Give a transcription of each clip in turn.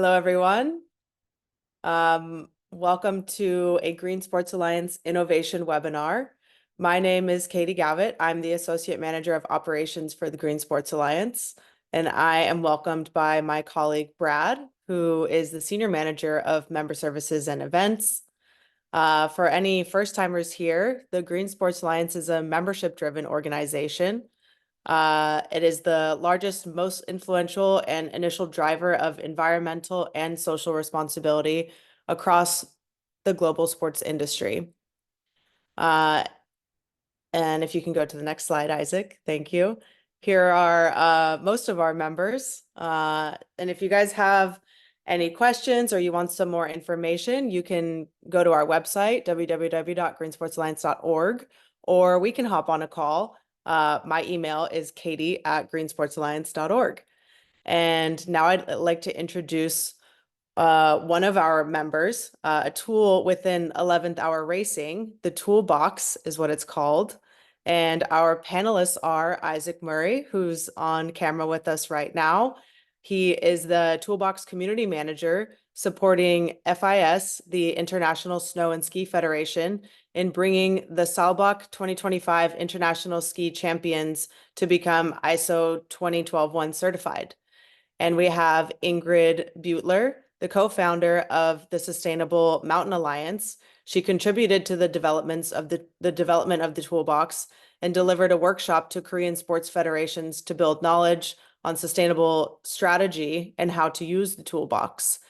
Hello, everyone. Welcome to a Green Sports Alliance Innovation webinar. My name is Katie Gavitt. I'm the Associate Manager of Operations for the Green Sports Alliance, and I am welcomed by my colleague Brad, who is the Senior Manager of Member Services and Events. For any first-timers here, the Green Sports Alliance is a membership-driven organization. It is the largest, most influential, and initial driver of environmental and social responsibility across the global sports industry. And if you can go to the next slide, Isaac, thank you. Here are most of our members. And if you guys have any questions or you want some more information, you can go to our website, www.greensportsalliance.org, or we can hop on a call. My email is katie@greensportsalliance.org. And now I'd like to introduce one of our members, a tool within 11th Hour Racing. The Toolbox is what it's called. And our panelists are Isaac Murray, who's on camera with us right now. He is the Toolbox Community Manager supporting FIS, the International Snow and Ski Federation, in bringing the Saalbach 2025 International Ski Champions to become ISO 2012-1 certified. And we have Ingrid Beutler, the co-founder of the Sustainable Mountain Alliance. She contributed to the developments of the development of the Toolbox and delivered a workshop to Korean sports federations to build knowledge on sustainable strategy and how to use the Toolbox.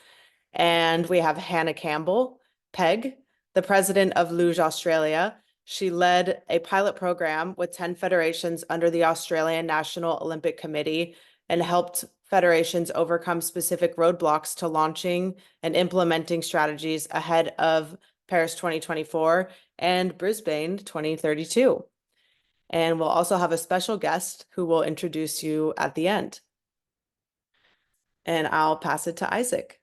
And we have Hannah Campbell-Pegg, the president of Luge Australia. She led a pilot program with 10 federations under the Australian National Olympic Committee and helped federations overcome specific roadblocks to launching and implementing strategies ahead of Paris 2024 and Brisbane 2032. And we'll also have a special guest who will introduce you at the end. And I'll pass it to Isaac.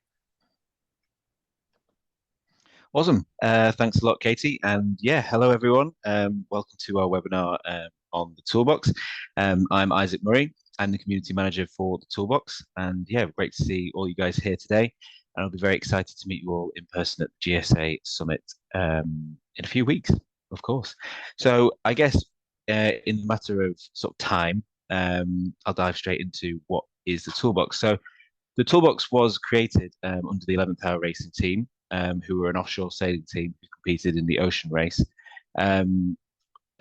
Awesome. Thanks a lot, Katie. And yeah, hello, everyone. Welcome to our webinar on the Toolbox. I'm Isaac Murray. I'm the community manager for the Toolbox. And yeah, great to see all you guys here today. And I'll be very excited to meet you all in person at the GSA Summit in a few weeks, of course. So I guess in the matter of sort of time, I'll dive straight into what is the Toolbox. So the Toolbox was created under the 11th Hour Racing team, who were an offshore sailing team who competed in the ocean race.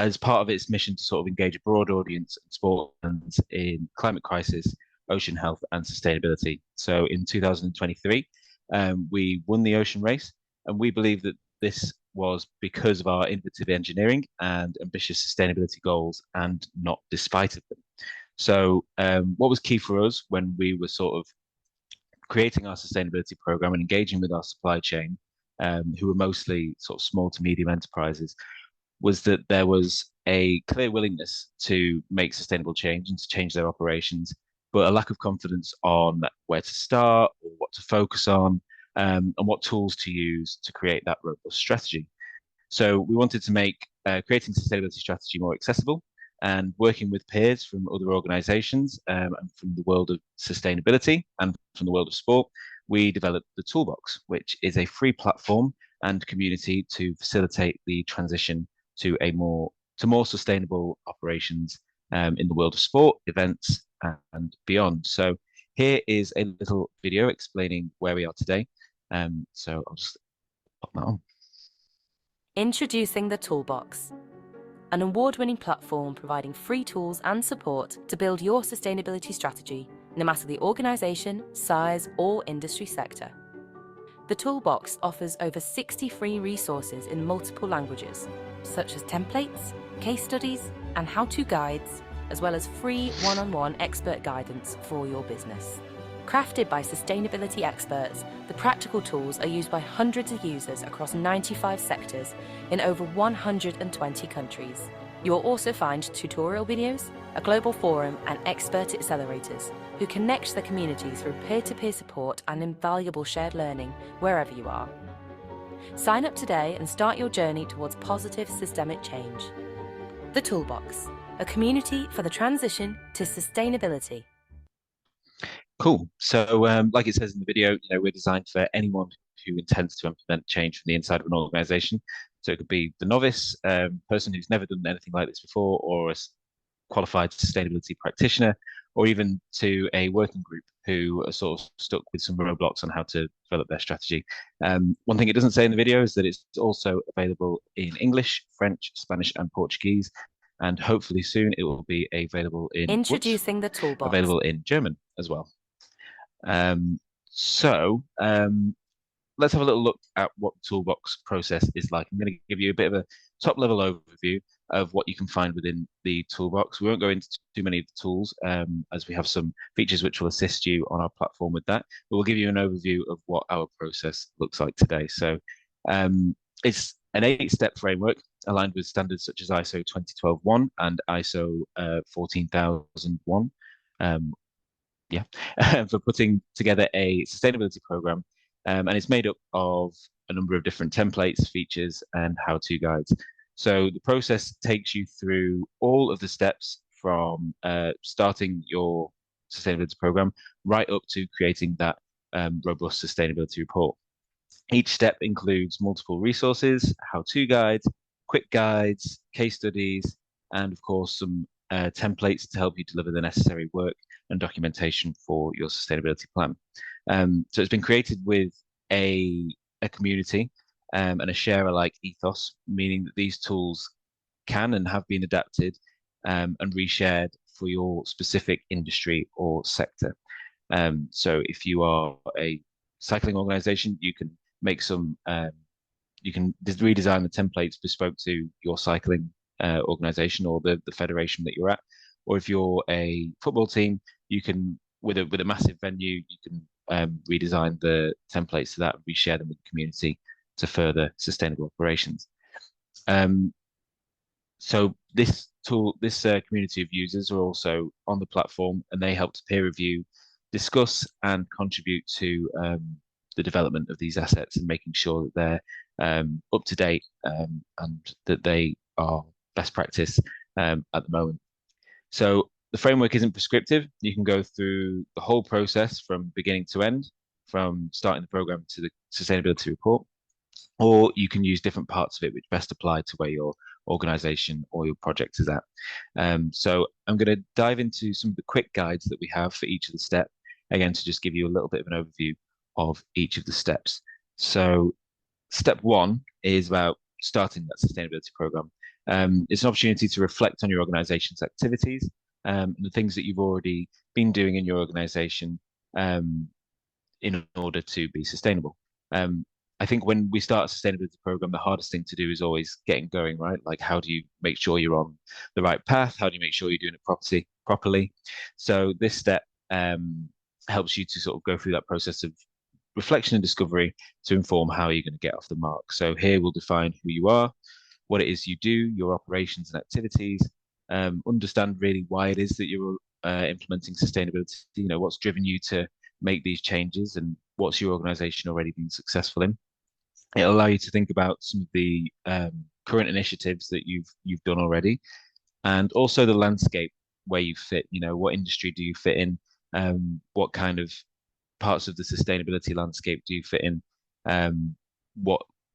As part of its mission to sort of engage a broad audience and sport fans in climate crisis, ocean health, and sustainability. So in 2023, we won the ocean race, and we believe that this was because of our innovative engineering and ambitious sustainability goals, and not despite of them. So what was key for us when we were sort of creating our sustainability program and engaging with our supply chain, who were mostly sort of small to medium enterprises, was that there was a clear willingness to make sustainable change and to change their operations, but a lack of confidence on where to start or what to focus on, and what tools to use to create that robust strategy. So we wanted to make creating sustainability strategy more accessible, and working with peers from other organizations and from the world of sustainability and from the world of sport, we developed the Toolbox, which is a free platform and community to facilitate the transition to more sustainable operations in the world of sport, events, and beyond. So here is a little video explaining where we are today. So I'll just pop that on. Introducing the Toolbox, an award-winning platform providing free tools and support to build your sustainability strategy, no matter the organisation, size, or industry sector. The Toolbox offers over 60 free resources in multiple languages, such as templates, case studies, and how-to guides, as well as free one-on-one expert guidance for your business. Crafted by sustainability experts, the practical tools are used by hundreds of users across 95 sectors in over 120 countries. You will also find tutorial videos, a global forum, and expert accelerators who connect the community through peer-to-peer support and invaluable shared learning wherever you are. Sign up today and start your journey towards positive systemic change. The Toolbox, a community for the transition to sustainability. Cool. So, like it says in the video, we're designed for anyone who intends to implement change from the inside of an organization. So it could be the novice, person who's never done anything like this before, or a qualified sustainability practitioner, or even to a working group who are sort of stuck with some roadblocks on how to develop their strategy. One thing it doesn't say in the video is that it's also available in English, French, Spanish, and Portuguese. And hopefully soon it will be available in, Introducing the Toolbox. available in German as well. Um, so let's have a little look at what the Toolbox process is like. I'm going to give you a bit of a top level overview of what you can find within the Toolbox. We won't go into too many of the tools as we have some features which will assist you on our platform with that, but we'll give you an overview of what our process looks like today. So it's an 8-step framework aligned with standards such as ISO 20012-1 and ISO 14001. For putting together a sustainability program. And it's made up of a number of different templates, features, and how-to guides. So the process takes you through all of the steps from starting your sustainability program right up to creating that robust sustainability report. Each step includes multiple resources, how-to guides, quick guides, case studies, and of course, some templates to help you deliver the necessary work and documentation for your sustainability plan. So it's been created with a community and a share-alike ethos, meaning that these tools can and have been adapted and reshared for your specific industry or sector. So if you are a cycling organization, you can make some, you can redesign the templates bespoke to your cycling organization or the federation that you're at. Or if you're a football team, you can, with a massive venue, you can redesign the templates so that we share them with the community to further sustainable operations. So this tool, this community of users are also on the platform, and they help to peer review, discuss, and contribute to the development of these assets and making sure that they're up to date and that they are best practice at the moment. So the framework isn't prescriptive. You can go through the whole process from beginning to end, from starting the program to the sustainability report, or you can use different parts of it which best apply to where your organization or your project is at. So I'm going to dive into some of the quick guides that we have for each of the steps, again, to just give you a little bit of an overview of each of the steps. So step 1 is about starting that sustainability program. It's an opportunity to reflect on your organization's activities and the things that you've already been doing in your organization in order to be sustainable. I think when we start a sustainability program, the hardest thing to do is always getting going, right? Like, how do you make sure you're on the right path? How do you make sure you're doing it properly? So this step helps you to sort of go through that process of reflection and discovery to inform how you're going to get off the mark. So here we'll define who you are, what it is you do, your operations and activities, understand really why it is that you're implementing sustainability, what's driven you to make these changes and what's your organization already been successful in. It'll allow you to think about some of the current initiatives that you've done already, and also the landscape where you fit. What industry do you fit in? What kind of parts of the sustainability landscape do you fit in?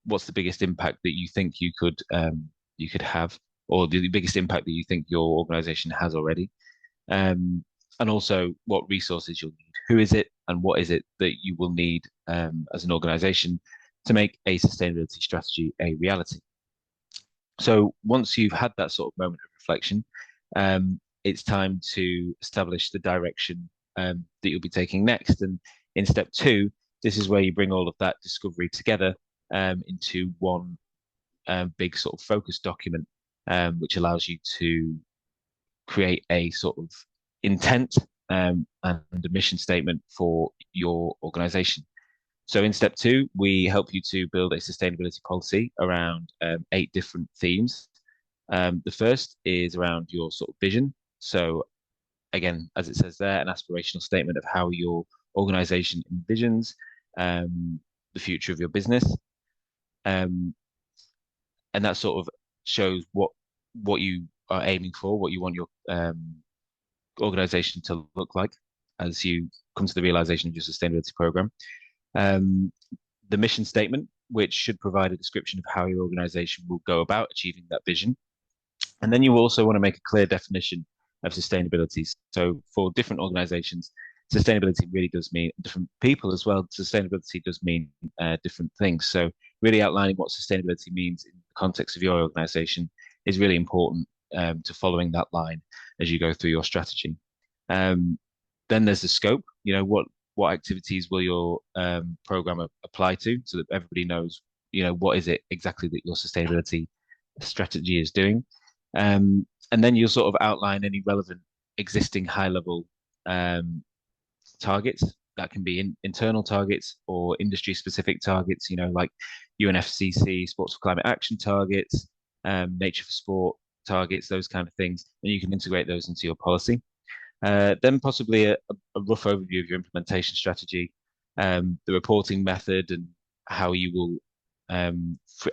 What's the biggest impact that you think you could have, or the biggest impact that you think your organization has already? And also what resources you'll need. Who is it and what is it that you will need as an organization to make a sustainability strategy a reality? So once you've had that sort of moment of reflection, it's time to establish the direction that you'll be taking next. And in step 2, this is where you bring all of that discovery together into one big sort of focus document, which allows you to create a sort of intent and a mission statement for your organization. So in step 2, we help you to build a sustainability policy around 8 different themes. The first is around your sort of vision. So again, as it says there, an aspirational statement of how your organization envisions the future of your business. And that sort of shows what you are aiming for, what you want your organization to look like. as you come to the realization of your sustainability program. The mission statement, which should provide a description of how your organization will go about achieving that vision. And then you also want to make a clear definition of sustainability. So for different organizations, sustainability really does mean different people as well. Sustainability does mean different things. So really outlining what sustainability means in the context of your organization is really important to following that line as you go through your strategy. Then there's the scope. You know, what activities will your program apply to, so that everybody knows, you know, what is it exactly that your sustainability strategy is doing. And then you'll sort of outline any relevant existing high-level targets. That can be internal targets or industry-specific targets, you know, like UNFCCC, Sports for Climate Action targets, Nature for Sport targets, those kind of things. And you can integrate those into your policy. Then possibly a rough overview of your implementation strategy, the reporting method, and how you will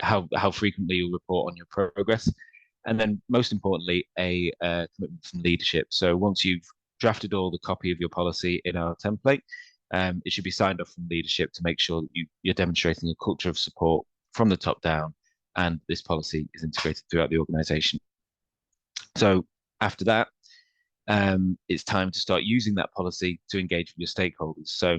how frequently you'll report on your progress. And then most importantly, a commitment from leadership. So once you've drafted all the copy of your policy in our template, it should be signed off from leadership to make sure that you're demonstrating a culture of support from the top down, and this policy is integrated throughout the organization. So after that, it's time to start using that policy to engage with your stakeholders. So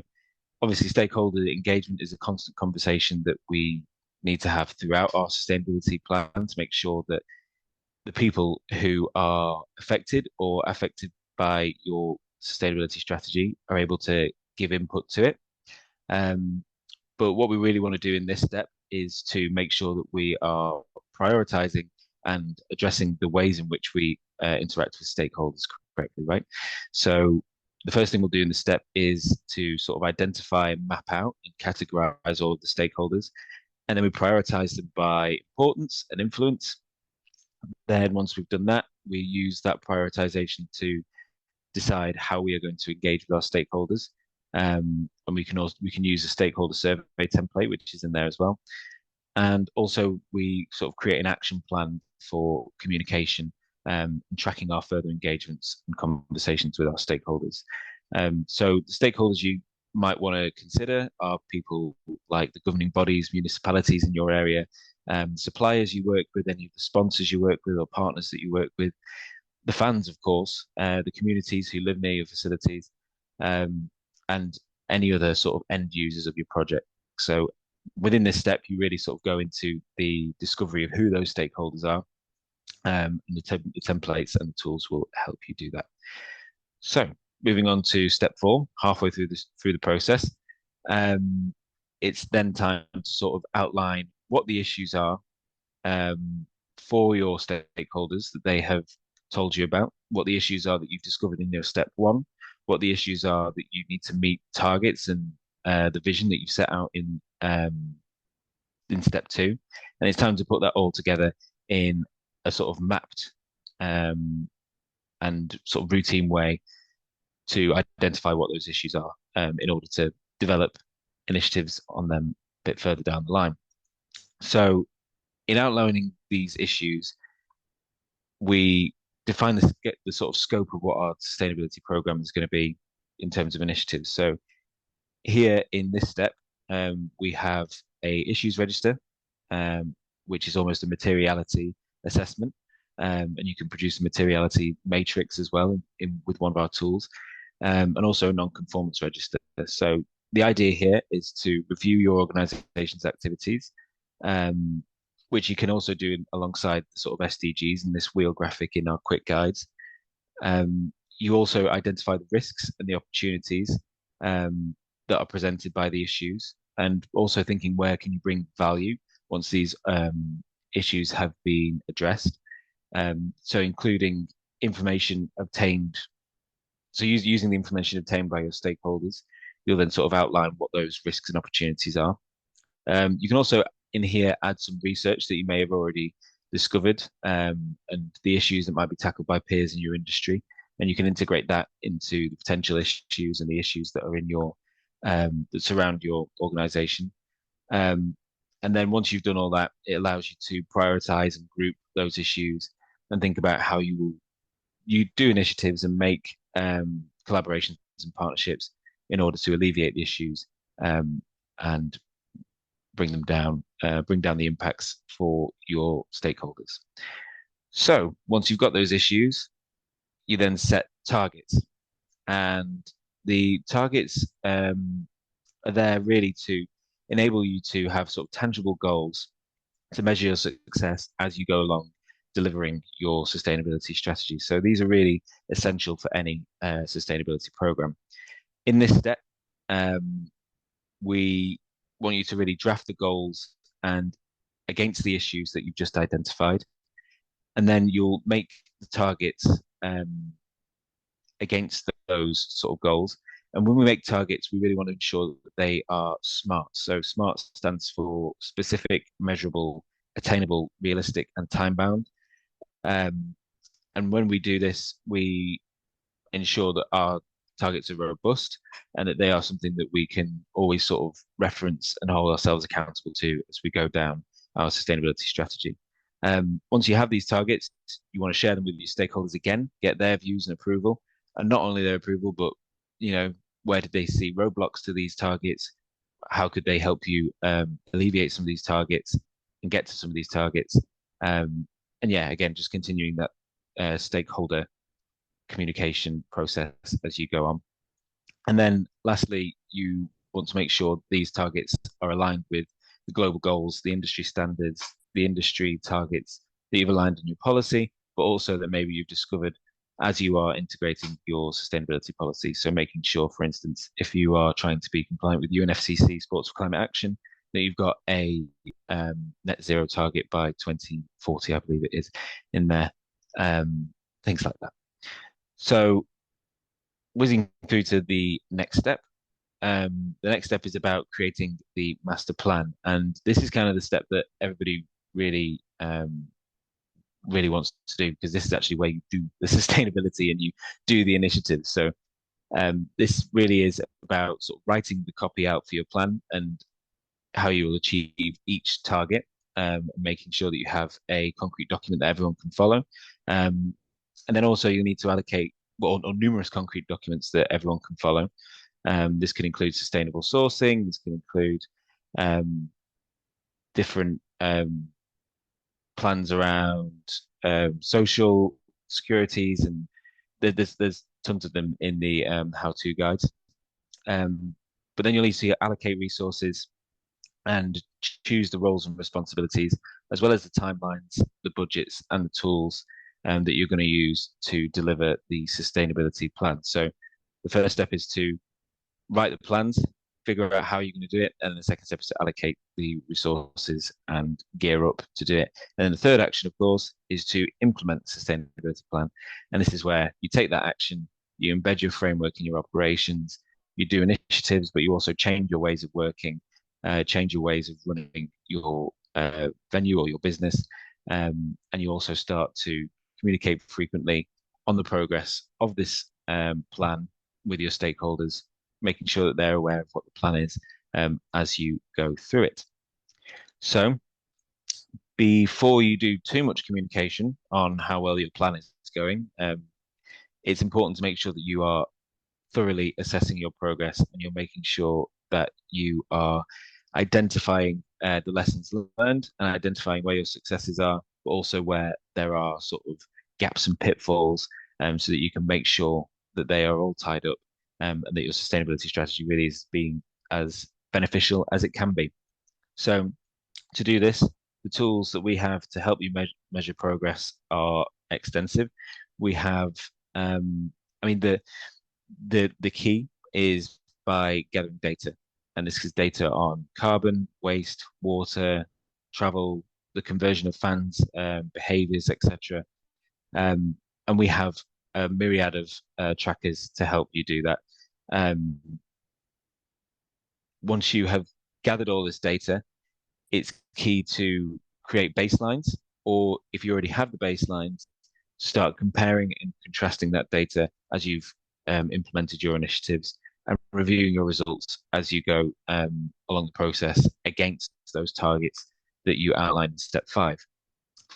obviously stakeholder engagement is a constant conversation that we need to have throughout our sustainability plan to make sure that the people who are affected or affected by your sustainability strategy are able to give input to it. But what we really want to do in this step is to make sure that we are prioritizing and addressing the ways in which we interact with stakeholders correctly, right? So the first thing we'll do in this step is to sort of identify, map out, and categorize all of the stakeholders. And then we prioritize them by importance and influence. Then once we've done that, we use that prioritization to decide how we are going to engage with our stakeholders. And we can use a stakeholder survey template, which is in there as well. And also we sort of create an action plan for communication and tracking our further engagements and conversations with our stakeholders. So the stakeholders you might want to consider are people like the governing bodies, municipalities in your area, suppliers you work with, any of the sponsors you work with or partners that you work with, the fans, of course, the communities who live near your facilities, and any other sort of end users of your project. So within this step, you really sort of go into the discovery of who those stakeholders are, and the templates and the tools will help you do that. So moving on to step 4, halfway through the process, it's then time to sort of outline what the issues are for your stakeholders that they have told you about, what the issues are that you've discovered in your step 1, what the issues are that you need to meet targets and the vision that you've set out in step 2, and it's time to put that all together in a sort of mapped and sort of routine way to identify what those issues are in order to develop initiatives on them a bit further down the line. So in outlining these issues, we define the sort of scope of what our sustainability program is going to be in terms of initiatives. So here in this step, we have a issues register, which is almost a materiality assessment. And you can produce a materiality matrix as well with one of our tools, and also a non-conformance register. So the idea here is to review your organization's activities, which you can also do alongside the sort of SDGs in this wheel graphic in our quick guides. You also identify the risks and the opportunities that are presented by the issues, and also thinking where can you bring value once these issues have been addressed. So including information obtained, so using the information obtained by your stakeholders, you'll then sort of outline what those risks and opportunities are. You can also in here add some research that you may have already discovered, and the issues that might be tackled by peers in your industry, and you can integrate that into the potential issues and the issues that are in your that surround your organization. And then once you've done all that, it allows you to prioritize and group those issues and think about how you do initiatives and make collaborations and partnerships in order to alleviate the issues and bring down the impacts for your stakeholders. So once you've got those issues, you then set targets, and the targets are there really to enable you to have sort of tangible goals to measure your success as you go along delivering your sustainability strategy. So these are really essential for any sustainability program. In this step, we want you to really draft the goals and against the issues that you've just identified, and then you'll make the targets against those sort of goals. And when we make targets, we really want to ensure that they are SMART. So SMART stands for specific, measurable, attainable, realistic, and time-bound. And when we do this, we ensure that our targets are robust and that they are something that we can always sort of reference and hold ourselves accountable to as we go down our sustainability strategy. Once you have these targets, you want to share them with your stakeholders again, get their views and approval, and not only their approval, but where did they see roadblocks to these targets? How could they help you alleviate some of these targets and get to some of these targets? And yeah, again, just continuing that stakeholder communication process as you go on. And then lastly, you want to make sure these targets are aligned with the global goals, the industry standards, the industry targets that you've aligned in your policy, but also that maybe you've discovered as you are integrating your sustainability policy. So making sure, for instance, if you are trying to be compliant with UNFCCC Sports for Climate Action, that you've got a net zero target by 2040, I believe it is, in there, things like that. So whizzing through to the next step. The next step is about creating the master plan. And this is kind of the step that everybody really wants to do, because this is actually where you do the sustainability and you do the initiatives. So this really is about sort of writing the copy out for your plan and how you will achieve each target, making sure that you have a concrete document that everyone can follow. And then also you need to allocate or numerous concrete documents that everyone can follow. This can include sustainable sourcing. This can include different plans around social securities, and there's tons of them in the how-to guides. But then you'll need to allocate resources and choose the roles and responsibilities, as well as the timelines, the budgets, and the tools that you're going to use to deliver the sustainability plan. So the first step is to write the plans, figure out how you're going to do it, and the second step is to allocate the resources and gear up to do it. And then the third action, of course, is to implement the sustainability plan. And this is where you take that action, you embed your framework in your operations, you do initiatives, but you also change your ways of working, change your ways of running your venue or your business, and you also start to communicate frequently on the progress of this plan with your stakeholders, making sure that they're aware of what the plan is as you go through it. So before you do too much communication on how well your plan is going, it's important to make sure that you are thoroughly assessing your progress and you're making sure that you are identifying the lessons learned and identifying where your successes are, but also where there are sort of gaps and pitfalls, so that you can make sure that they are all tied up, and that your sustainability strategy really is being as beneficial as it can be. So to do this, the tools that we have to help you measure progress are extensive. We have, I mean, the key is by gathering data. And this is data on carbon, waste, water, travel, the conversion of fans, behaviors, etc. And we have a myriad of trackers to help you do that. Once you have gathered all this data, it's key to create baselines, or if you already have the baselines, start comparing and contrasting that data as you've implemented your initiatives, and reviewing your results as you go along the process against those targets that you outlined in step 5.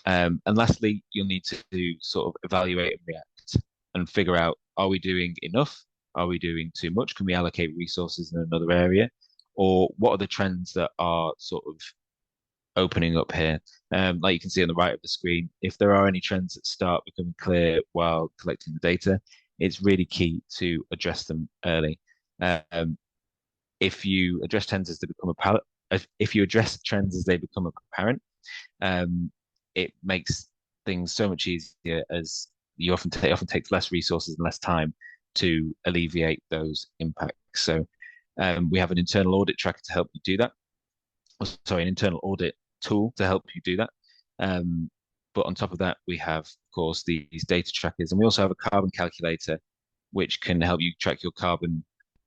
And lastly, you'll need to sort of evaluate and react and figure out, are we doing enough? Are we doing too much? Can we allocate resources in another area? Or what are the trends that are sort of opening up here? Like you can see on the right of the screen, if there are any trends that start becoming clear while collecting the data, it's really key to address them early. If you address trends as they become apparent, if you address trends as they become apparent, it makes things so much easier, as you often it often takes less resources and less time to alleviate those impacts. So we have an internal audit tracker to help you do that. Sorry, an internal audit tool to help you do that. But on top of that, we have, of course, these data trackers, and we also have a carbon calculator, which can help you track your carbon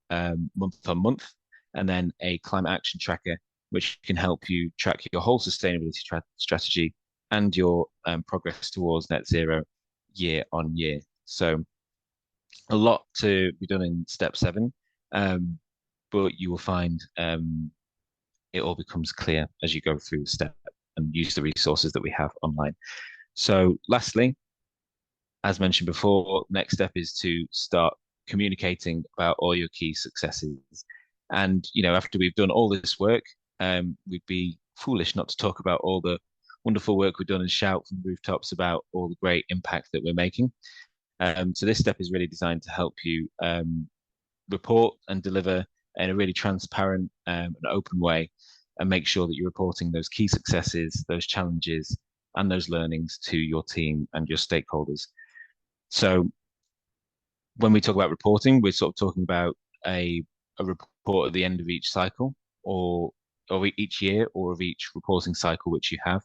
month on month, and then a climate action tracker, which can help you track your whole sustainability strategy and your progress towards net zero year on year. So a lot to be done in step 7, but you will find it all becomes clear as you go through the step and use the resources that we have online. So lastly, as mentioned before, next step is to start communicating about all your key successes. And, after we've done all this work, we'd be foolish not to talk about all the wonderful work we've done and shout from the rooftops about all the great impact that we're making. So this step is really designed to help you report and deliver in a really transparent and open way, and make sure that you're reporting those key successes, those challenges, and those learnings to your team and your stakeholders. So when we talk about reporting, we're sort of talking about a report at the end of each cycle, or each year, or of each reporting cycle which you have.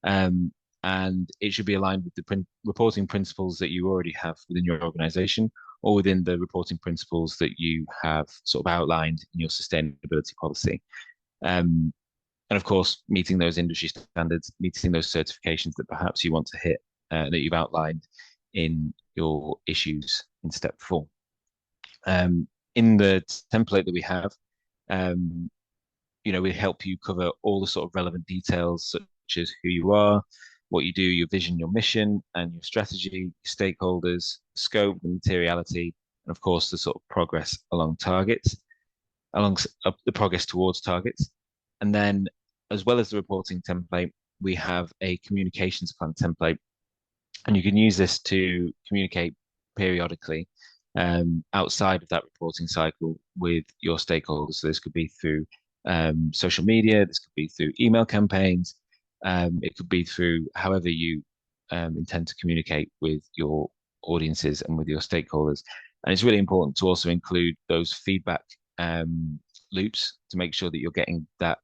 And it should be aligned with the reporting principles that you already have within your organization, or within the reporting principles that you have sort of outlined in your sustainability policy. And of course, meeting those industry standards, meeting those certifications that perhaps you want to hit, that you've outlined in your issues in step 4. In the template that we have, we help you cover all the sort of relevant details, such as who you are, what you do, your vision, your mission, and your strategy, your stakeholders, scope, the materiality, and of course the sort of progress along the progress towards targets. And then, as well as the reporting template, we have a communications plan template, and you can use this to communicate periodically outside of that reporting cycle with your stakeholders. So this could be through social media, this could be through email campaigns, it could be through however you intend to communicate with your audiences and with your stakeholders. And it's really important to also include those feedback loops to make sure that you're getting that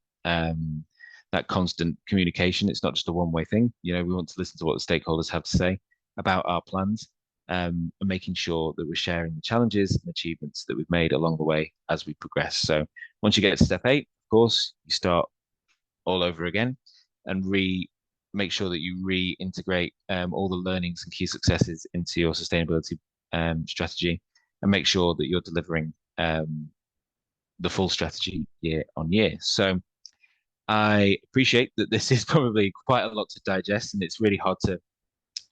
constant communication. It's not just a one-way thing. We want to listen to what the stakeholders have to say about our plans, and making sure that we're sharing the challenges and achievements that we've made along the way as we progress. So once you get to step 8, of course, you start all over again and make sure that you reintegrate all the learnings and key successes into your sustainability strategy, and make sure that you're delivering the full strategy year on year. So I appreciate that this is probably quite a lot to digest, and it's really hard to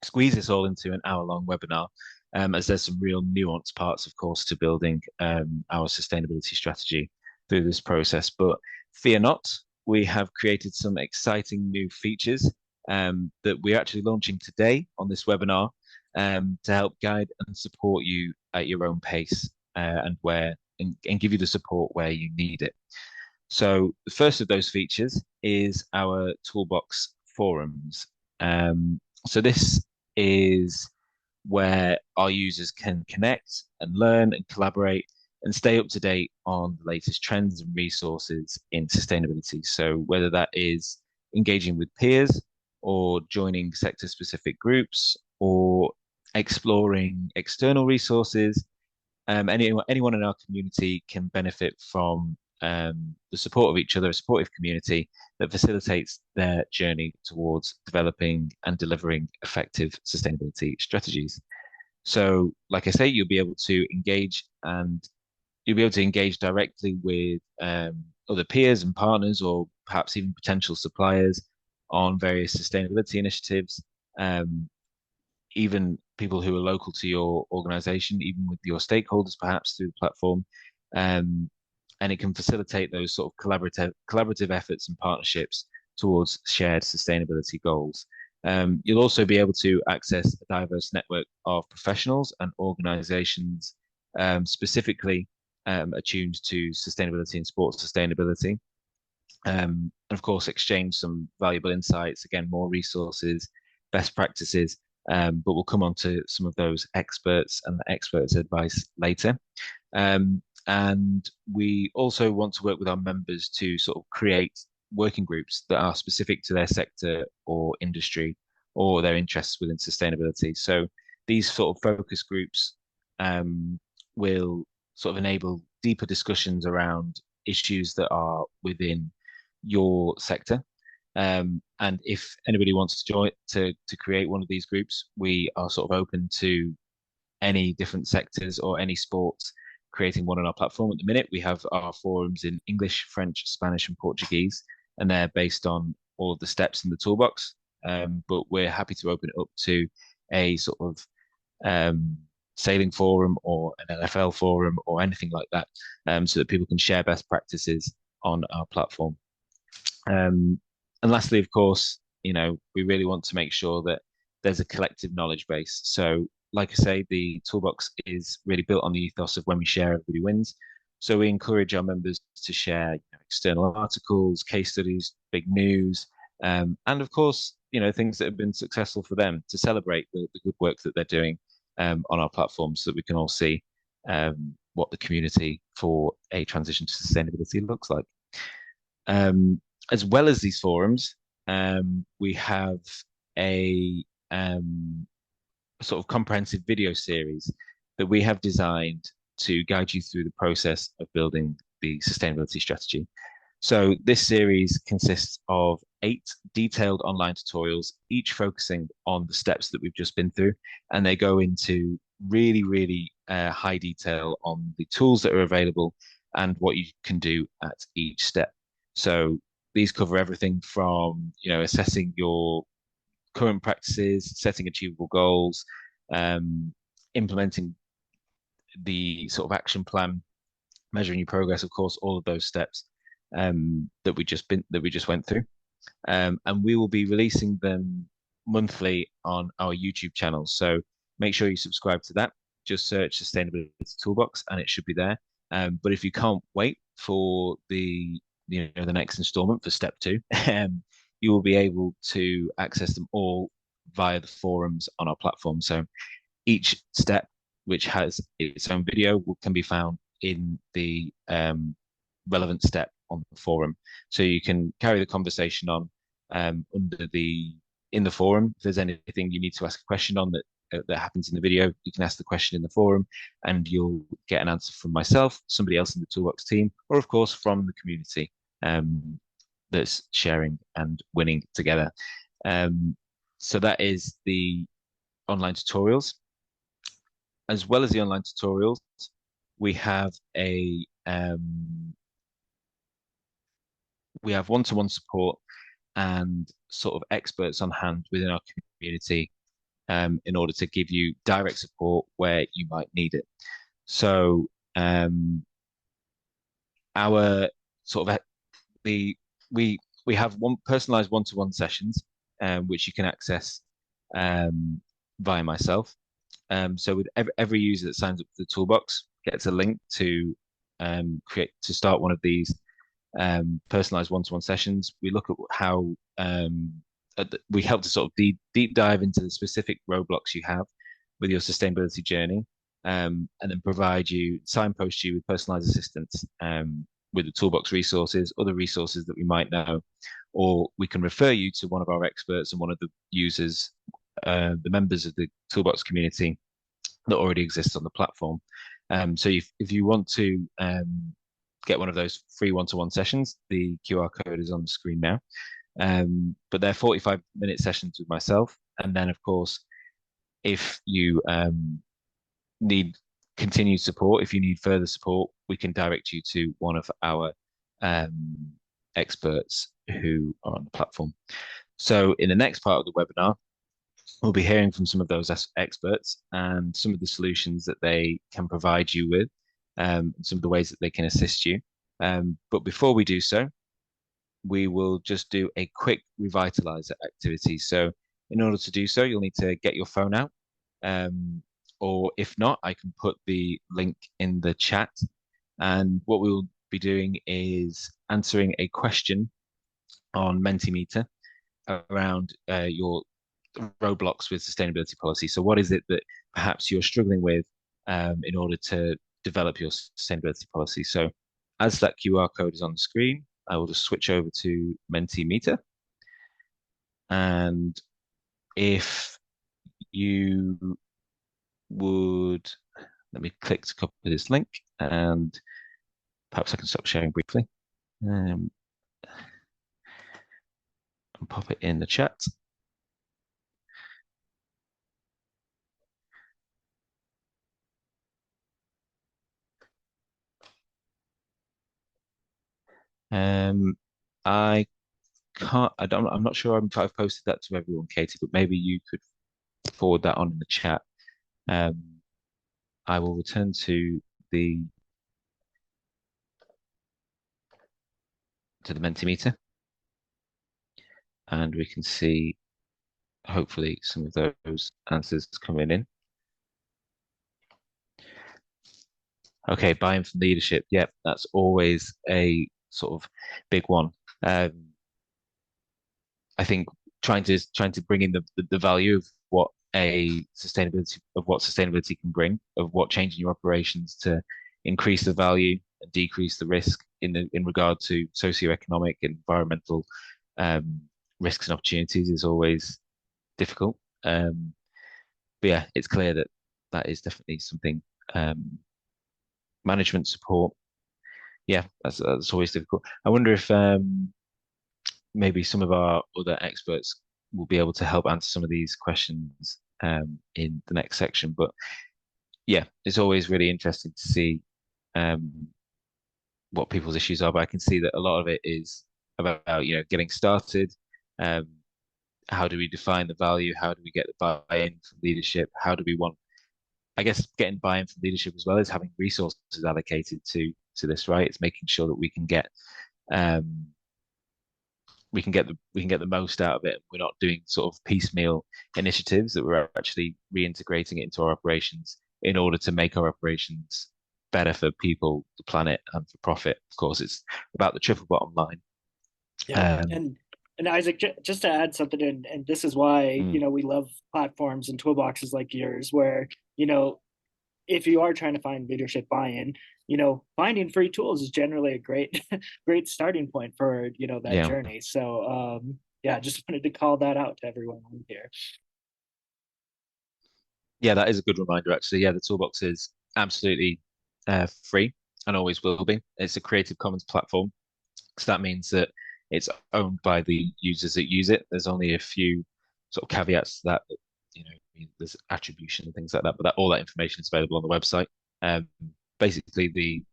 squeeze this all into an hour-long webinar, as there's some real nuanced parts, of course, to building our sustainability strategy through this process. But fear not, we have created some exciting new features that we're actually launching today on this webinar, to help guide and support you at your own pace, and give you the support where you need it. So the first of those features is our Toolbox forums. So this is where our users can connect and learn and collaborate and stay up to date on the latest trends and resources in sustainability. So whether that is engaging with peers, or joining sector-specific groups, or exploring external resources, anyone in our community can benefit from the support of each other, a supportive community that facilitates their journey towards developing and delivering effective sustainability strategies. So, like I say, you'll be able to engage directly with other peers and partners, or perhaps even potential suppliers, on various sustainability initiatives. even people who are local to your organization, even with your stakeholders, perhaps through the platform. And it can facilitate those sort of collaborative efforts and partnerships towards shared sustainability goals. You'll also be able to access a diverse network of professionals and organizations specifically attuned to sustainability and sports sustainability. And of course, exchange some valuable insights, again, more resources, best practices, but we'll come on to some of those experts and the experts' advice later. And we also want to work with our members to sort of create working groups that are specific to their sector or industry or their interests within sustainability. So these sort of focus groups will sort of enable deeper discussions around issues that are within your sector. And if anybody wants to join to create one of these groups, we are sort of open to any different sectors or any sports creating one on our platform. At the minute, we have our forums in English, French, Spanish, and Portuguese, and they're based on all of the steps in the toolbox. But we're happy to open it up to a sort of sailing forum or an NFL forum or anything like that, so that people can share best practices on our platform. And lastly, of course, we really want to make sure that there's a collective knowledge base. So like I say, the toolbox is really built on the ethos of when we share, everybody wins. So we encourage our members to share external articles, case studies, big news, and of course, things that have been successful for them, to celebrate the good work that they're doing on our platform, so that we can all see what the community for a transition to sustainability looks like. As well as these forums, we have a sort of comprehensive video series that we have designed to guide you through the process of building the sustainability strategy. So this series consists of 8 detailed online tutorials, each focusing on the steps that we've just been through, and they go into really, really high detail on the tools that are available and what you can do at each step. So these cover everything from, assessing your current practices, setting achievable goals, implementing the sort of action plan, measuring your progress, of course, all of those steps that we just went through. And we will be releasing them monthly on our YouTube channel. So make sure you subscribe to that. Just search Sustainability Toolbox and it should be there. But if you can't wait for the next installment for step 2, you will be able to access them all via the forums on our platform. So each step, which has its own video, can be found in the relevant step on the forum. So you can carry the conversation on in the forum. If there's anything you need to ask a question on that happens in the video, you can ask the question in the forum and you'll get an answer from myself, somebody else in the Toolbox team, or of course from the community that's sharing and winning together. So that is the online tutorials. As well as the online tutorials, we have one-to-one support and sort of experts on hand within our community in order to give you direct support where you might need it. So our sort of we have personalized one-to-one sessions which you can access via myself. So with every user that signs up to the Toolbox gets a link to start one of these personalized one-to-one sessions. We look at how we help to sort of deep dive into the specific roadblocks you have with your sustainability journey, and then signpost you with personalized assistance with the Toolbox resources, other resources that we might know, or we can refer you to one of our experts and one of the users, the members of the Toolbox community that already exists on the platform. So if you want to get one of those free one-to-one sessions, the QR code is on the screen now. But they're 45-minute sessions with myself. And then, of course, if you need continued support, if you need further support, we can direct you to one of our experts who are on the platform. So in the next part of the webinar, we'll be hearing from some of those experts and some of the solutions that they can provide you with, some of the ways that they can assist you. But before we do so, we will just do a quick revitalizer activity. So in order to do so, you'll need to get your phone out. Or if not, I can put the link in the chat. And what we'll be doing is answering a question on Mentimeter around your roadblocks with sustainability policy. So what is it that perhaps you're struggling with in order to develop your sustainability policy? So as that QR code is on the screen, I will just switch over to Mentimeter. And if you would, let me click to copy this link, and perhaps I can stop sharing briefly and pop it in the chat. I can't, I'm not sure if I've posted that to everyone, Katie, but maybe you could forward that on in the chat. I will return to the Mentimeter, and we can see hopefully some of those answers coming in. Okay, buy-in from leadership. Yep, that's always a sort of big one. I think trying to bring in the value of what sustainability can bring, of what changing your operations to increase the value and decrease the risk in regard to socioeconomic and environmental risks and opportunities is always difficult. But yeah, it's clear that that is definitely something. Management support, yeah, that's always difficult. I wonder if maybe some of our other experts will be able to help answer some of these questions in the next section. But yeah, it's always really interesting to see what people's issues are. But I can see that a lot of it is about getting started. How do we define the value? How do we get the buy-in from leadership? How do we want, I guess, getting buy-in from leadership as well as having resources allocated to this, right? It's making sure that we can get the most out of it. We're not doing sort of piecemeal initiatives, that we're actually reintegrating it into our operations in order to make our operations better for people, the planet, and for profit. Of course, it's about the triple bottom line. Yeah, and Isaac, just to add something in, and this is why we love platforms and toolboxes like yours, where if you are trying to find leadership buy-in, finding free tools is generally a great great starting point for that journey. So yeah, just wanted to call that out to everyone on here. Yeah, that is a good reminder, actually. Yeah, the Toolbox is absolutely free and always will be. It's a Creative Commons platform, so that means that it's owned by the users that use it. There's only a few sort of caveats to that, there's attribution and things like that, but all that information is available on the website. Basically,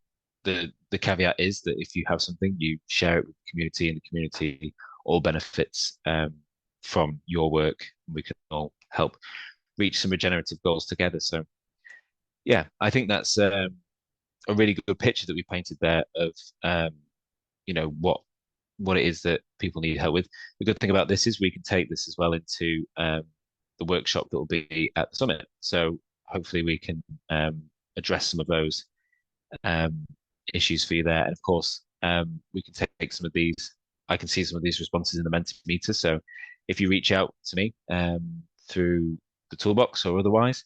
the caveat is that if you have something, you share it with the community, and the community all benefits from your work. We can all help reach some regenerative goals together. So yeah, I think that's a really good picture that we painted there of what it is that people need help with. The good thing about this is we can take this as well into the workshop that will be at the summit. So hopefully we can address some of those issues for you there. And of course, we can take some of these. I can see some of these responses in the Mentimeter. So if you reach out to me through the Toolbox or otherwise,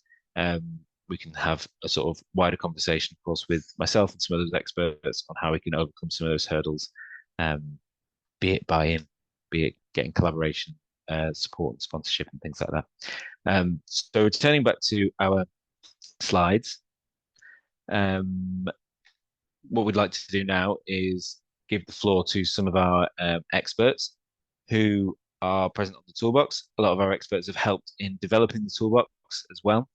we can have a sort of wider conversation, of course, with myself and some of those experts on how we can overcome some of those hurdles, be it buy-in, be it getting collaboration, support and sponsorship and things like that. So returning back to our slides, what we'd like to do now is give the floor to some of our experts who are present on the Toolbox. A lot of our experts have helped in developing the Toolbox as well.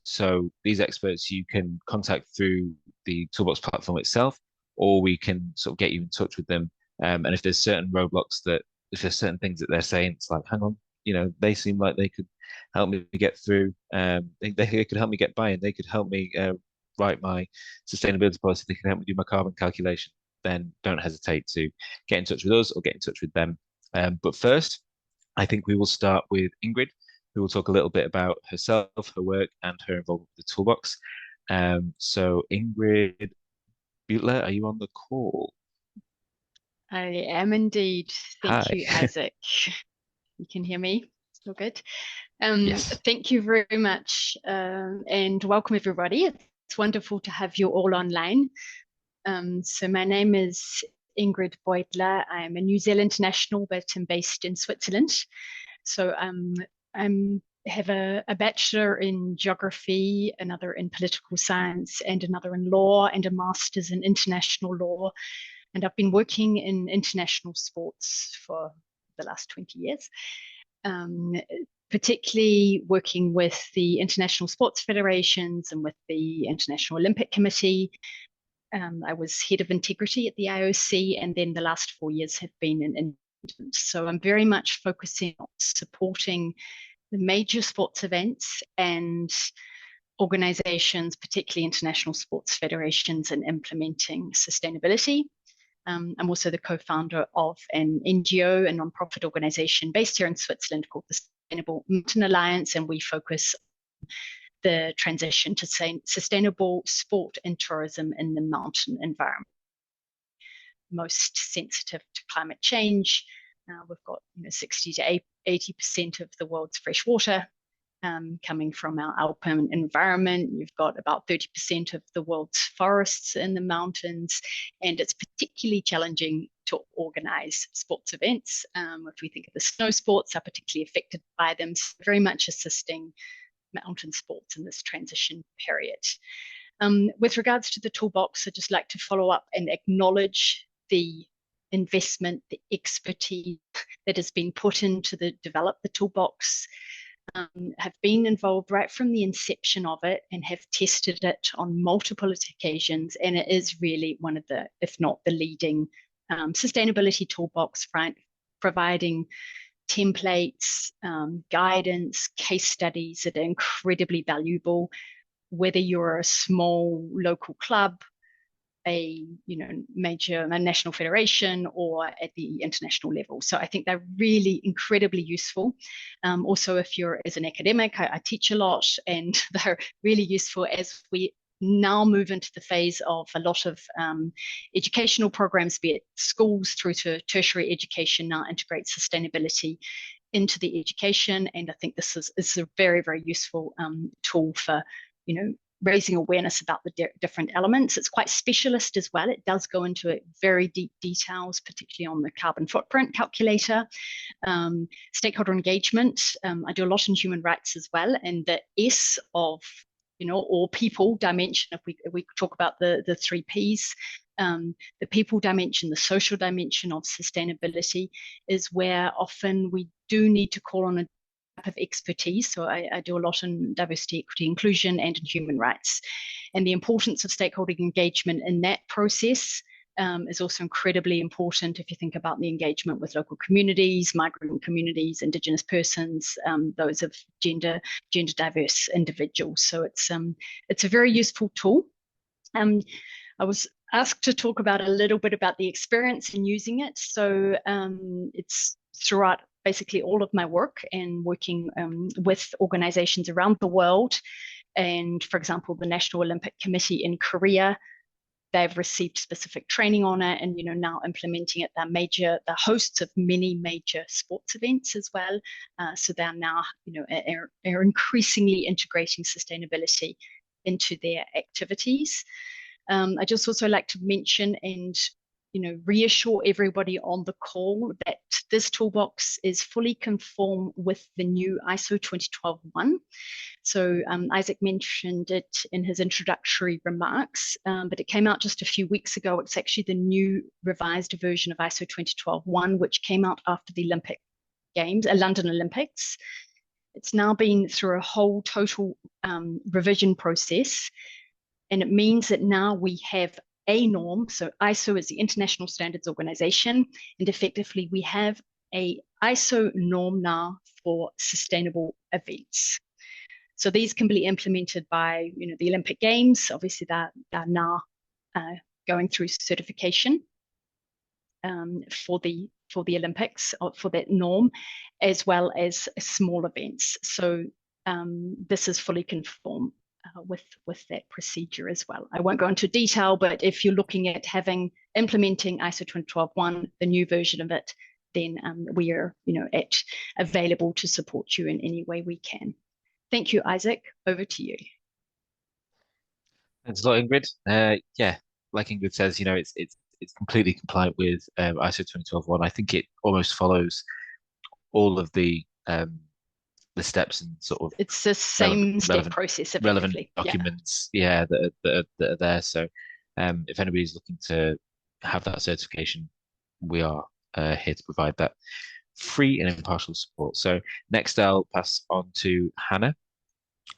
So these experts you can contact through the Toolbox platform itself, or we can sort of get you in touch with them. And if there's certain roadblocks if there's certain things that they're saying, it's like, hang on, they seem like they could help me get through. They could help me get buy-in. They could help me write my sustainability policy. They can help me do my carbon calculation. Then don't hesitate to get in touch with us or get in touch with them. But first, I think we will start with Ingrid, who will talk a little bit about herself, her work, and her involvement with the Toolbox. So Ingrid Beutler, are you on the call? I am indeed. Thank Hi. you, Isaac. You can hear me? Still good? Yes. Thank you very much, and welcome everybody. It's wonderful to have you all online. So my name is Ingrid Beutler. I'm a New Zealand national, but I'm based in Switzerland. So I have a bachelor in geography, another in political science, and another in law, and a master's in international law. And I've been working in international sports for the last 20 years, particularly working with the international sports federations and with the International Olympic Committee. I was head of integrity at the IOC, and then the last 4 years have been in. So I'm very much focusing on supporting the major sports events and organizations, particularly international sports federations, and implementing sustainability. I'm also the co-founder of an NGO, a non-profit organization based here in Switzerland called the Sustainable Mountain Alliance, and we focus on the transition to sustainable sport and tourism in the mountain environment. Most sensitive to climate change. We've got 60 to 80% of the world's fresh water coming from our alpine environment. You've got about 30% of the world's forests in the mountains, and it's particularly challenging to organize sports events. If we think of the snow sports, are particularly affected by them, so very much assisting mountain sports in this transition period. With regards to the Toolbox, I'd just like to follow up and acknowledge the investment, the expertise that has been put into develop the Toolbox. Have been involved right from the inception of it and have tested it on multiple occasions, and it is really one of the, if not the leading sustainability toolbox, providing templates, guidance, case studies that are incredibly valuable, whether you're a small local club, a national federation, or at the international level. So I think they're really incredibly useful. Also, if you're as an academic, I teach a lot, and they're really useful as we now move into the phase of a lot of educational programs, be it schools through to tertiary education, now integrate sustainability into the education. And I think this is a very, very useful tool for, raising awareness about the different elements. It's quite specialist as well. It does go into very deep details, particularly on the carbon footprint calculator. Stakeholder engagement. I do a lot in human rights as well, and the S of or people dimension. If we talk about the 3 Ps, the people dimension, the social dimension of sustainability is where often we do need to call on a of expertise. So I do a lot in diversity, equity, inclusion, and in human rights. And the importance of stakeholder engagement in that process is also incredibly important if you think about the engagement with local communities, migrant communities, Indigenous persons, those of gender diverse individuals. So it's a very useful tool. I was asked to talk about a little bit about the experience in using it. So it's throughout basically all of my work and working with organizations around the world. And for example, the National Olympic Committee in Korea, they've received specific training on it, and now implementing it. They're hosts of many major sports events as well. So they're now are increasingly integrating sustainability into their activities. I just also like to mention and reassure everybody on the call that this toolbox is fully conform with the new ISO 2012-1. So Isaac mentioned it in his introductory remarks, but it came out just a few weeks ago. It's actually the new revised version of ISO 2012-1, which came out after the Olympic Games, London Olympics. It's now been through a whole total revision process, and it means that now we have a norm. So ISO is the International Standards Organization, and effectively we have a ISO norm now for sustainable events. So these can be implemented by, the Olympic Games. Obviously, they're now going through certification for the Olympics, or for that norm, as well as small events. So this is fully conform with that procedure as well. I won't go into detail, but if you're looking at implementing ISO 20121, the new version of it, then we are, available to support you in any way we can. Thank you, Isaac. Over to you. Thanks a lot, Ingrid. Yeah, like Ingrid says, it's completely compliant with ISO 20121. I think it almost follows all of the steps and sort of it's the same step process, relevant documents, that are there. So, if anybody's looking to have that certification, we are here to provide that free and impartial support. So next, I'll pass on to Hannah,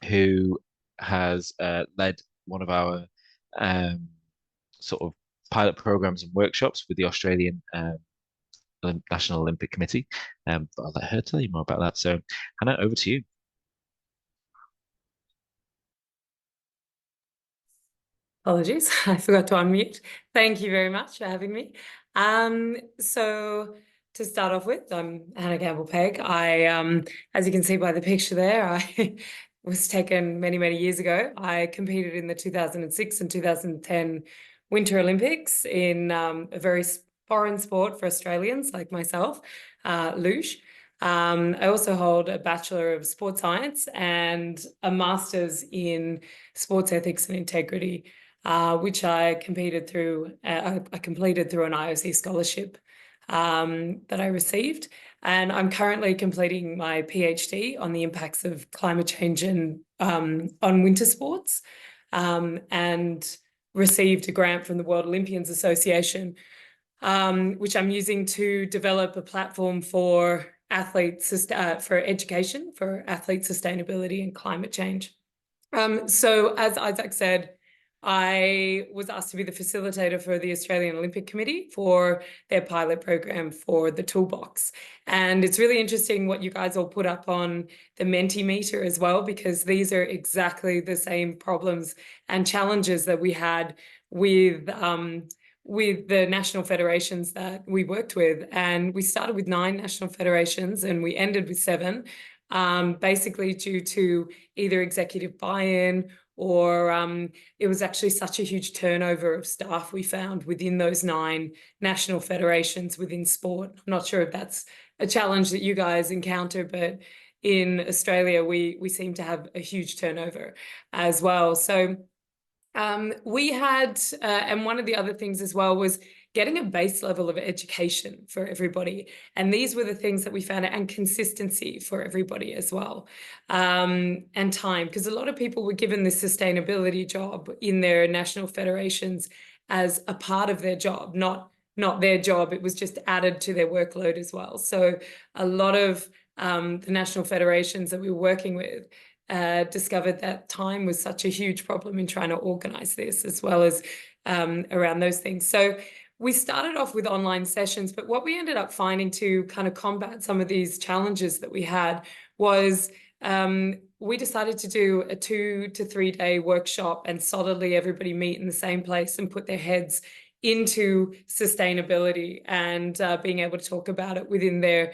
who has led one of our sort of pilot programs and workshops with the Australian National Olympic Committee. But I'll let her tell you more about that. So Hannah, over to you. Apologies, I forgot to unmute. Thank you very much for having me. So to start off with, I'm Hannah Campbell-Pegg. As you can see by the picture there, I was taken many, many years ago. I competed in the 2006 and 2010 Winter Olympics in a very foreign sport for Australians like myself, luge. I also hold a Bachelor of Sports Science and a Master's in Sports Ethics and Integrity, which I completed through an IOC scholarship that I received. And I'm currently completing my PhD on the impacts of climate change and on winter sports, and received a grant from the World Olympians Association, which I'm using to develop a platform for for education for athlete sustainability and climate change. So as Isaac said, I was asked to be the facilitator for the Australian Olympic Committee for their pilot program for the Toolbox. And it's really interesting what you guys all put up on the Mentimeter as well, because these are exactly the same problems and challenges that we had with the national federations that we worked with. And we started with 9 national federations and we ended with 7, basically due to either executive buy-in or it was actually such a huge turnover of staff we found within those 9 national federations within sport. I'm not sure if that's a challenge that you guys encounter, but in Australia, we seem to have a huge turnover as well. So we had, and one of the other things as well was getting a base level of education for everybody. And these were the things that we found, and consistency for everybody as well, and time, because a lot of people were given this sustainability job in their national federations as a part of their job, not their job. It was just added to their workload as well. So a lot of the national federations that we were working with discovered that time was such a huge problem in trying to organize this, as well as around those things. So we started off with online sessions, but what we ended up finding to kind of combat some of these challenges that we had was we decided to do a 2 to 3 day workshop and solidly everybody meet in the same place and put their heads into sustainability and being able to talk about it within their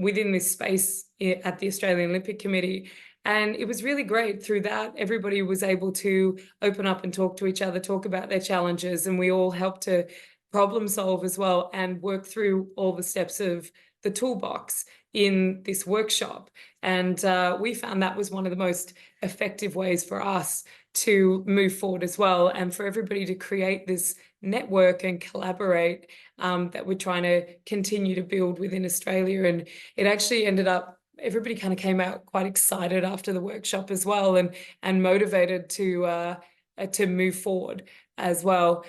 within this space at the Australian Olympic Committee. And it was really great. Through that, everybody was able to open up and talk to each other, talk about their challenges, and we all helped to problem solve as well and work through all the steps of the toolbox in this workshop. And we found that was one of the most effective ways for us to move forward as well, and for everybody to create this network and collaborate that we're trying to continue to build within Australia. And it actually ended up, everybody kind of came out quite excited after the workshop as well, and motivated to move forward as well.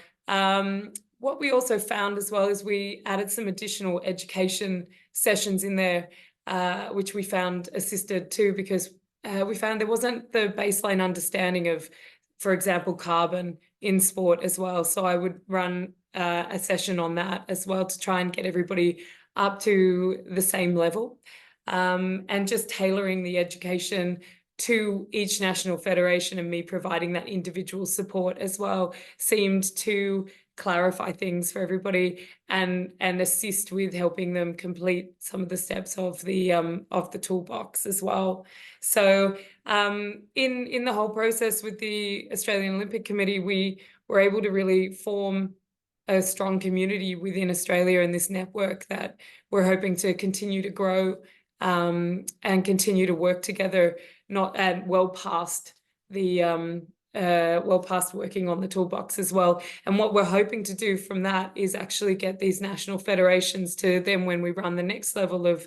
What we also found as well is we added some additional education sessions in there, which we found assisted too, because we found there wasn't the baseline understanding of, for example, carbon in sport as well. So I would run a session on that as well to try and get everybody up to the same level, and just tailoring the education to each national federation, and me providing that individual support as well seemed to clarify things for everybody and assist with helping them complete some of the steps of the toolbox as well. So in the whole process with the Australian Olympic Committee, we were able to really form a strong community within Australia in this network that we're hoping to continue to grow, and continue to work together, well past working on the toolbox as well. And what we're hoping to do from that is actually get these national federations to then, when we run the next level of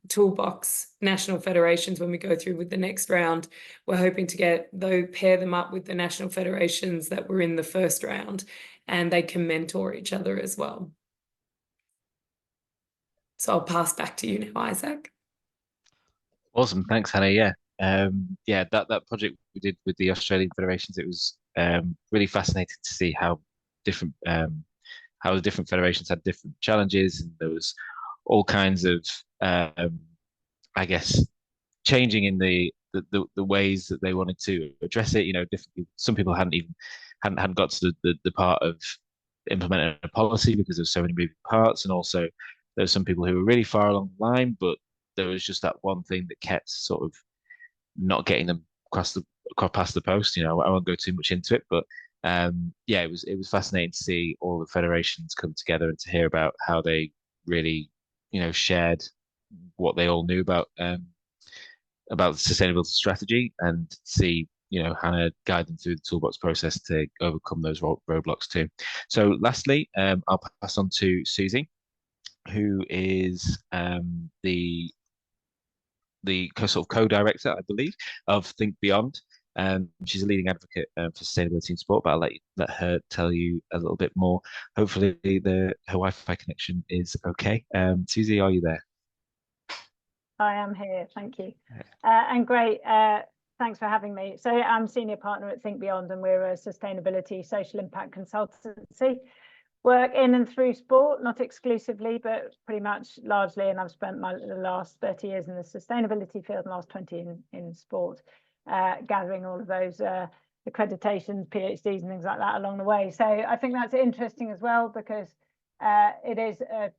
toolbox national federations, when we go through with the next round, we're hoping to pair them up with the national federations that were in the first round, and they can mentor each other as well. So I'll pass back to you now, Isaac. Awesome, thanks, Hannah. Yeah, that project we did with the Australian federations, it was really fascinating to see how the different federations had different challenges, and there was all kinds of I guess changing in the ways that they wanted to address it. You know, some people hadn't got to the part of implementing a policy because there's so many moving parts, and also there were some people who were really far along the line, but there was just that one thing that kept sort of not getting them past the post. You know, I won't go too much into it, but yeah, it was fascinating to see all the federations come together and to hear about how they really, you know, shared what they all knew about sustainability strategy, and see, you know, Hannah guide them through the toolbox process to overcome those roadblocks too. So lastly, I'll pass on to Susie, who is the sort of co-director, I believe, of Think Beyond. She's a leading advocate for sustainability in sport, but I'll let her tell you a little bit more. Hopefully her Wi-Fi connection is okay. Susie, are you there? I am here, thank you. And great, thanks for having me. So I'm senior partner at Think Beyond, and we're a sustainability social impact consultancy. Work in and through sport, not exclusively, but pretty much largely. And I've spent the last 30 years in the sustainability field, and the last 20 in sport, gathering all of those accreditations, PhDs and things like that along the way. So I think that's interesting as well, because it is a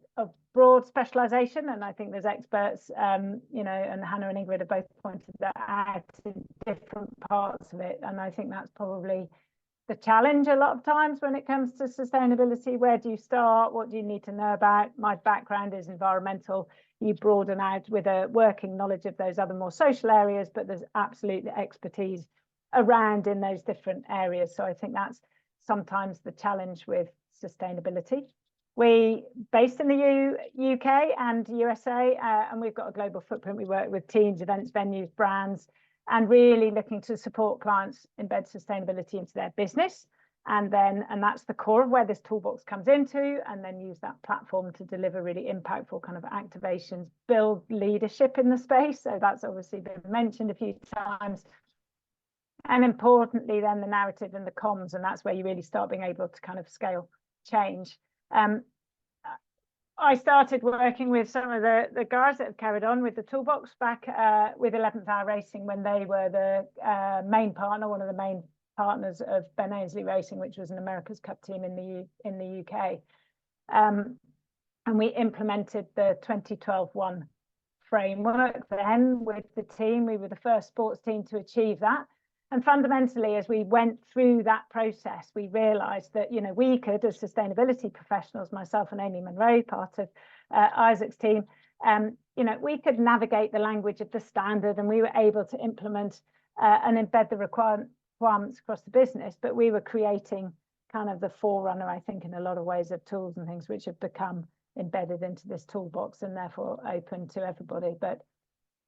broad specialization, and I think there's experts, you know, and Hannah and Ingrid have both pointed that out in different parts of it. And I think that's probably the challenge a lot of times when it comes to sustainability. Where do you start? What do you need to know about? My background is environmental. You broaden out with a working knowledge of those other more social areas, but there's absolutely expertise around in those different areas. So I think that's sometimes the challenge with sustainability. We based in the UK and USA, and we've got a global footprint. We work with teams, events, venues, brands, and really looking to support clients embed sustainability into their business. And that's the core of where this toolbox comes into, and then use that platform to deliver really impactful kind of activations, build leadership in the space. So that's obviously been mentioned a few times. And importantly, then the narrative and the comms, and that's where you really start being able to kind of scale change. I started working with some of the guys that have carried on with the toolbox back with 11th Hour Racing, when they were the main partner, one of the main partners of Ben Ainslie Racing, which was an America's Cup team in the UK. And we implemented the 2012-1 framework then with the team. We were the first sports team to achieve that. And fundamentally, as we went through that process, we realized that, you know, we could, as sustainability professionals, myself and Amy Monroe, part of Isaac's team, you know, we could navigate the language of the standard, and we were able to implement and embed the requirements across the business. But we were creating kind of the forerunner, I think, in a lot of ways, of tools and things which have become embedded into this toolbox and therefore open to everybody. But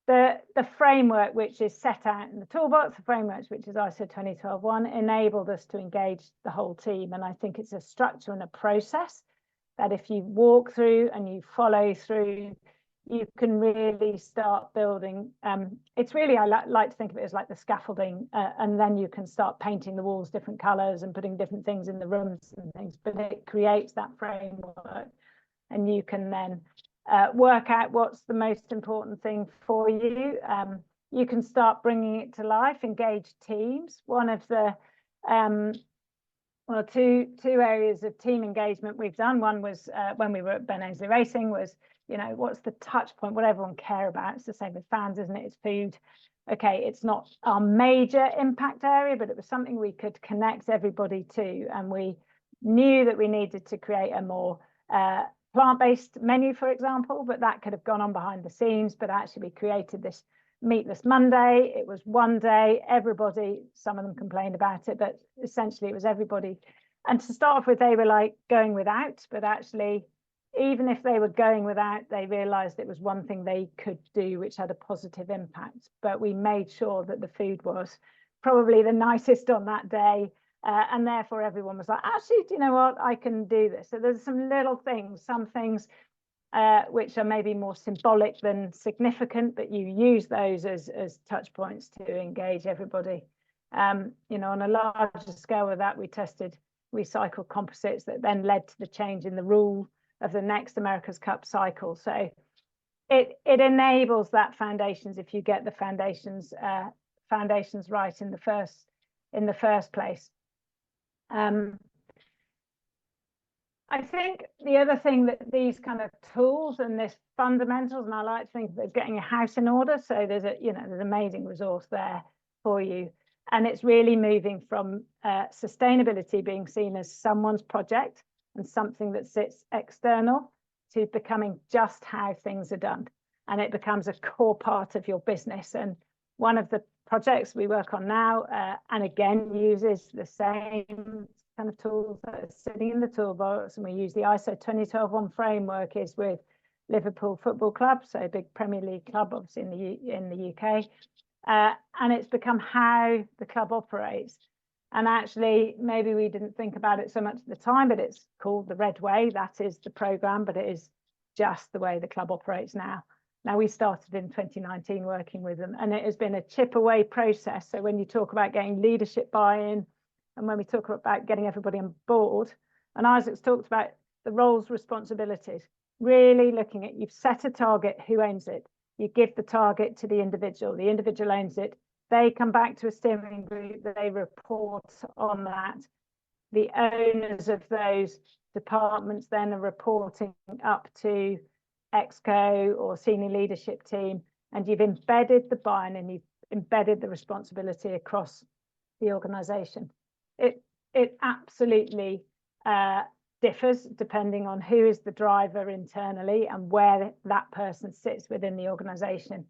the framework which is set out in the toolbox, the framework which is ISO 2012-1, enabled us to engage the whole team. And I think it's a structure and a process that if you walk through and you follow through, you can really start building. It's really, I like to think of it as like the scaffolding, and then you can start painting the walls different colors and putting different things in the rooms and things, but it creates that framework. and you can then work out what's the most important thing for you. You can start bringing it to life, engage teams. One of the well, two areas of team engagement we've done. One was when we were at Ben Ainslie Racing, was, you know, what's the touch point, what everyone care about. It's the same with fans, isn't it? It's food. Okay, it's not our major impact area, but it was something we could connect everybody to. And we knew that we needed to create a more plant-based menu, for example, but that could have gone on behind the scenes. But actually we created this Meatless Monday. It was one day, everybody, some of them complained about it, but essentially it was everybody. And to start off with, they were like going without, but actually, even if they were going without, they realized it was one thing they could do, which had a positive impact. But we made sure that the food was probably the nicest on that day. And therefore everyone was like, actually, do you know what? I can do this. So there's some little things, some things which are maybe more symbolic than significant, but you use those as touch points to engage everybody. You know, on a larger scale of that, we tested recycled composites that then led to the change in the rule of the next America's Cup cycle. So it enables that foundations, if you get the foundations right in the first place. I think the other thing that these kind of tools and this fundamentals, and I like to think that getting your house in order. So there's an amazing resource there for you. And it's really moving from sustainability being seen as someone's project and something that sits external to becoming just how things are done. And it becomes a core part of your business. And one of the projects we work on now, and again, uses the same kind of tools that are sitting in the toolbox, and we use the ISO 20121 framework, is with Liverpool Football Club, so a big Premier League club, obviously in the UK, and it's become how the club operates. And actually, maybe we didn't think about it so much at the time, but it's called the Red Way. That is the program, but it is just the way the club operates now. Now, we started in 2019 working with them, and it has been a chip away process. So when you talk about getting leadership buy-in, and when we talk about getting everybody on board, and Isaac's talked about the roles, responsibilities, really looking at, you've set a target, who owns it? You give the target to the individual owns it. They come back to a steering group, they report on that. The owners of those departments then are reporting up to Exco or senior leadership team, and you've embedded the buy-in and you've embedded the responsibility across the organization. It absolutely differs depending on who is the driver internally and where that person sits within the organization.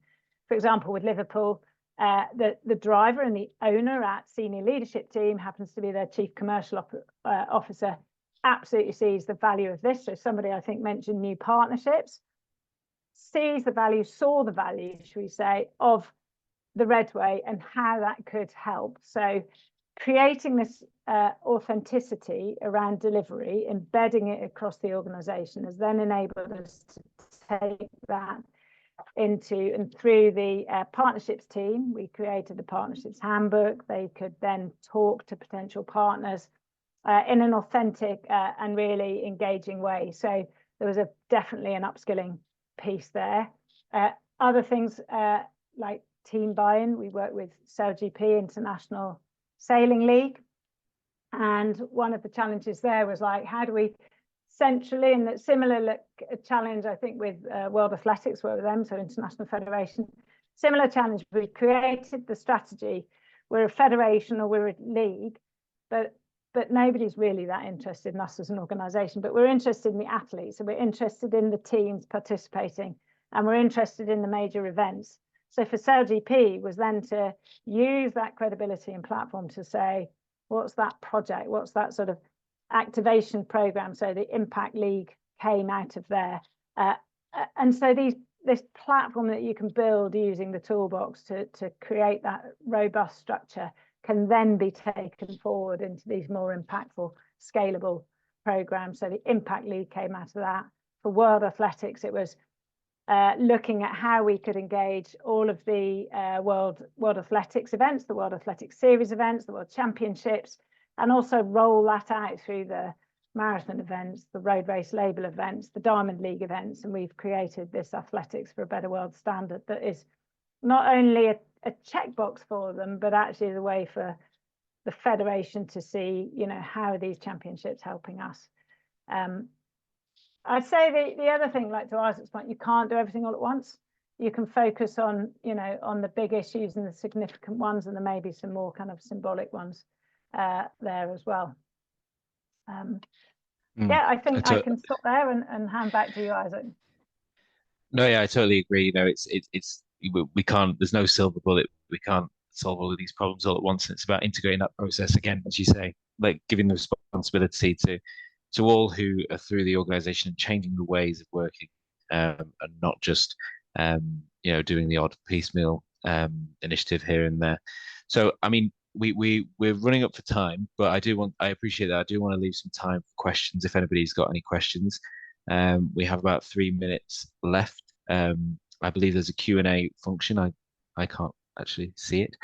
For example, with Liverpool, the driver and the owner at senior leadership team happens to be their chief commercial officer, absolutely sees the value of this. So somebody, I think, mentioned new partnerships, sees the value, saw the value, should we say, of the Red Way and how that could help. So creating this authenticity around delivery, embedding it across the organization, has then enabled us to take that into and through the partnerships team. We created the partnerships handbook. They could then talk to potential partners in an authentic and really engaging way. So there was definitely an upskilling piece there. Other things like team buy-in, we work with SailGP, International Sailing League, and one of the challenges there was like, how do we centrally, and that similar challenge, I think, with World Athletics, work with them, so International Federation, similar challenge. We created the strategy. We're a federation or we're a league, but nobody's really that interested in us as an organization, but we're interested in the athletes, and we're interested in the teams participating, and we're interested in the major events. So for SailGP was then to use that credibility and platform to say, what's that project? What's that sort of activation program? So the Impact League came out of there. And so this platform that you can build using the toolbox to create that robust structure can then be taken forward into these more impactful, scalable programs. So the Impact League came out of that. For World Athletics, it was looking at how we could engage all of the World Athletics events, the World Athletics Series events, the World Championships, and also roll that out through the marathon events, the road race label events, the Diamond League events, and we've created this Athletics for a Better World standard that is not only a checkbox for them, but actually the way for the federation to see, you know, how are these championships helping us. I'd say the other thing, like to Isaac's point, you can't do everything all at once. You can focus on, you know, on the big issues and the significant ones, and there may be some more kind of symbolic ones there as well. Yeah, I think I can stop there and hand back to you, Isaac. No, yeah, I totally agree. You know, we can't. There's no silver bullet. We can't solve all of these problems all at once. And it's about integrating that process again, as you say, like giving the responsibility to all who are through the organization and changing the ways of working, and not just you know, doing the odd piecemeal initiative here and there. So, I mean, we're running up for time, but I appreciate that. I do want to leave some time for questions if anybody's got any questions. We have about 3 minutes left. I believe there's a Q&A function. I can't actually see it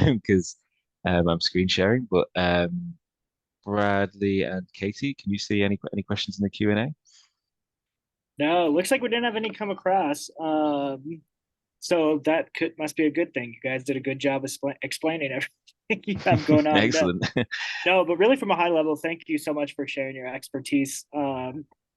because I'm screen sharing, but Bradley and Katie, can you see any questions in the Q&A? No, it looks like we didn't have any come across. So that must be a good thing. You guys did a good job of explaining everything you have going on. Excellent. No, but really from a high level, thank you so much for sharing your expertise.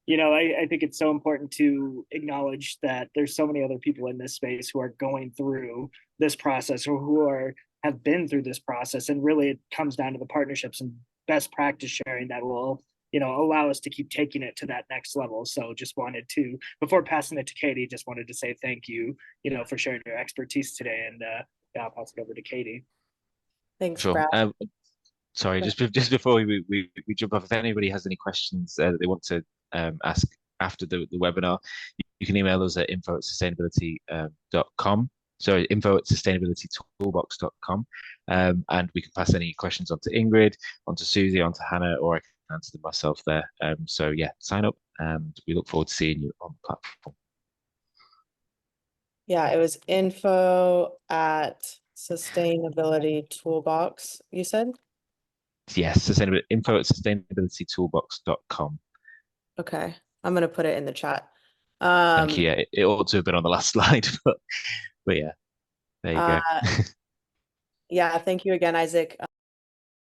You know, I think it's so important to acknowledge that there's so many other people in this space who are going through this process or who have been through this process. And really it comes down to the partnerships and best practice sharing that will, you know, allow us to keep taking it to that next level. So just wanted to, before passing it to Katie, just wanted to say thank you, you know, for sharing your expertise today. And yeah, I'll pass it over to Katie. Thanks, Sure. Brad. Sorry, just before we jump off, if anybody has any questions that they want to ask after the webinar, you can email us at info@sustainability.com. So info@sustainabilitytoolbox.com, and we can pass any questions on to Ingrid, on to Susie, on to Hannah, or I can answer them myself there. So yeah, sign up, and we look forward to seeing you on the platform. Yeah, it was info@sustainability toolbox, you said? Yes, info@sustainabilitytoolbox.com. Okay, I'm gonna put it in the chat. Thank you. Yeah, it ought to have been on the last slide, but yeah, there you go. Yeah, thank you again, Isaac.